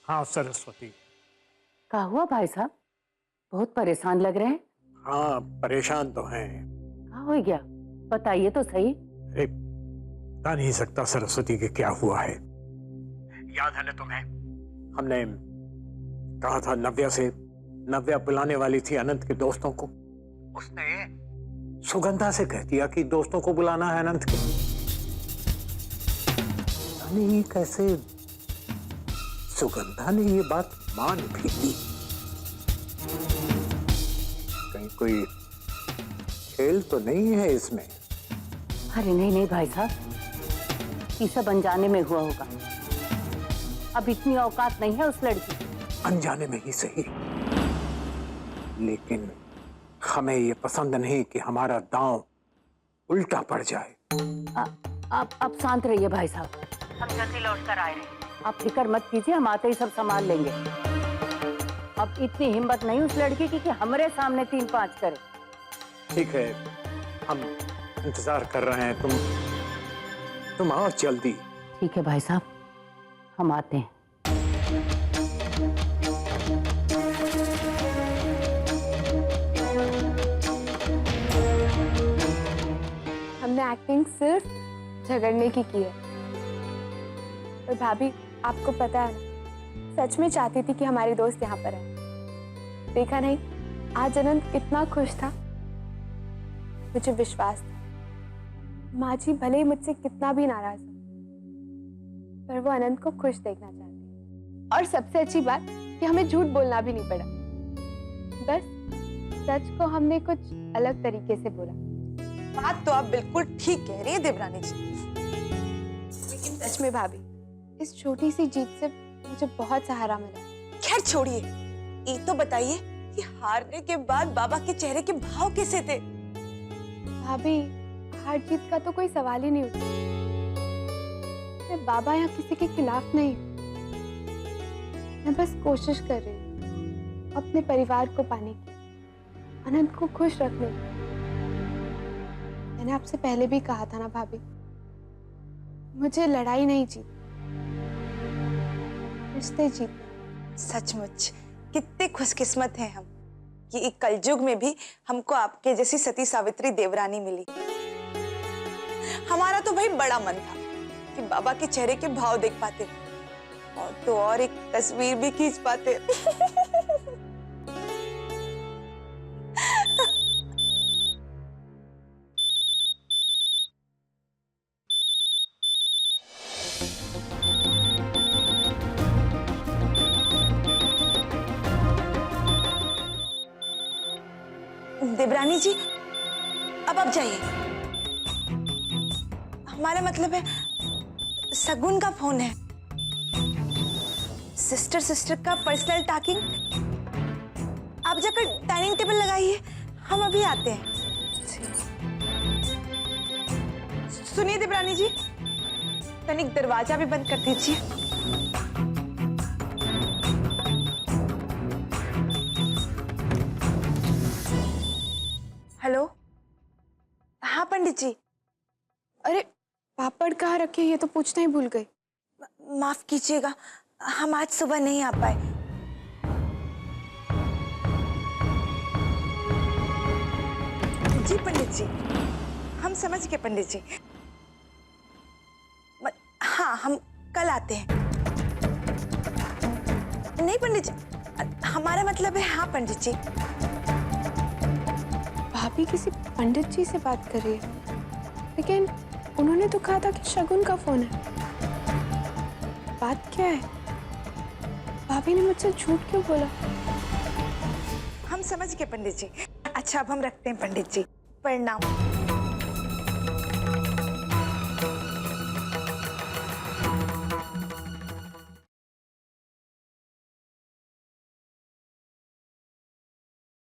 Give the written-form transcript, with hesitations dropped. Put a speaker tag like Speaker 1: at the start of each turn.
Speaker 1: हाँ सरस्वती।
Speaker 2: क्या हुआ भाई साहब, बहुत परेशान लग रहे हैं।
Speaker 1: हाँ परेशान तो हैं।
Speaker 2: क्या हो गया, बताइए तो सही।
Speaker 1: अरे बता नहीं सकता सरस्वती के क्या हुआ है। याद है ना तुम्हें, हमने कहा था नव्या से, नव्या बुलाने वाली थी अनंत के दोस्तों को। उसने सुगंधा से कह दिया कि दोस्तों को बुलाना है अनंत के। नहीं कैसे सुगंधा ने ये बात मान भी ली। कहीं कोई खेल तो नहीं है इसमें?
Speaker 2: अरे नहीं नहीं भाई साहब, ये सब अनजाने में हुआ होगा। अब इतनी औकात नहीं है उस लड़की की।
Speaker 1: अनजाने में ही सही, लेकिन हमें ये पसंद नहीं कि हमारा दांव उल्टा पड़ जाए।
Speaker 2: आप शांत रहिए भाई साहब, हम जल्दी लौट कर आए हैं। आप फिक्र मत कीजिए, हम आते ही सब संभाल लेंगे। अब इतनी हिम्मत नहीं उस लड़की की कि हमारे सामने 3-5 करे।
Speaker 1: ठीक है, हम इंतजार कर रहे हैं, तुम आओ जल्दी।
Speaker 2: ठीक है भाई साहब, हम आते हैं।
Speaker 3: हमने एक्टिंग सिर्फ झगड़ने की है। और भाभी आपको पता है, सच में चाहती थी कि हमारी दोस्त यहाँ पर है। देखा नहीं, आज अनंत इतना खुश था, मुझे विश्वास था। माँ जी भले ही मुझसे कितना भी नाराज हो, पर वो अनंत को खुश देखना चाहती है। और सबसे अच्छी बात कि हमें झूठ बोलना भी नहीं पड़ा, बस सच को हमने कुछ अलग तरीके से बोला।
Speaker 4: बात तो आप बिल्कुल ठीक कह रही है देवरानी जी,
Speaker 3: लेकिन सच में भाभी, इस छोटी सी जीत से मुझे बहुत सहारा मिला।
Speaker 4: खैर छोड़िए, ये तो बताइए कि हारने के बाद बाबा के चेहरे के भाव कैसे थे?
Speaker 3: भाभी, हार जीत का तो कोई सवाल ही नहीं उठा। मैं बाबा यहाँ किसी के खिलाफ नहीं हूँ। मैं बस कोशिश कर रही हूँ अपने परिवार को पाने की, अनंत को खुश रखने की। मैंने आपसे पहले भी कहा था ना भाभी, मुझे लड़ाई नहीं जीतनी, रिश्ते जीतने।
Speaker 4: सचमुच कितने खुशकिस्मत हैं हम कि एक कलयुग में भी हमको आपके जैसी सती सावित्री देवरानी मिली। हमारा तो भाई बड़ा मन था कि बाबा के चेहरे के भाव देख पाते, और तो और एक तस्वीर भी खींच पाते। देवरानी जी, अब आप जाइए। हमारा मतलब है, सगुन का फोन है। सिस्टर का पर्सनल टॉकिंग। आप जाकर डाइनिंग टेबल लगाइए, हम अभी आते हैं। सुनिए देवरानी जी, तनिक दरवाजा भी बंद कर दीजिए। हेलो, हाँ पंडित जी।
Speaker 3: अरे पापड़ कहाँ रखे, ये तो पूछना ही भूल गई।
Speaker 4: माफ कीजिएगा, हम आज सुबह नहीं आ पाए। जी पंडित जी, हम समझ गए पंडित जी। हाँ, हम कल आते हैं। नहीं पंडित जी, हमारा मतलब है हाँ पंडित जी।
Speaker 3: भाभी किसी पंडित जी से बात कर रही है, लेकिन उन्होंने तो कहा था कि शगुन का फोन है। बात क्या है? भाभी ने मुझसे झूठ क्यों बोला?
Speaker 4: हम समझ गए पंडित जी। अच्छा, अब हम रखते हैं पंडित जी। प्रणाम।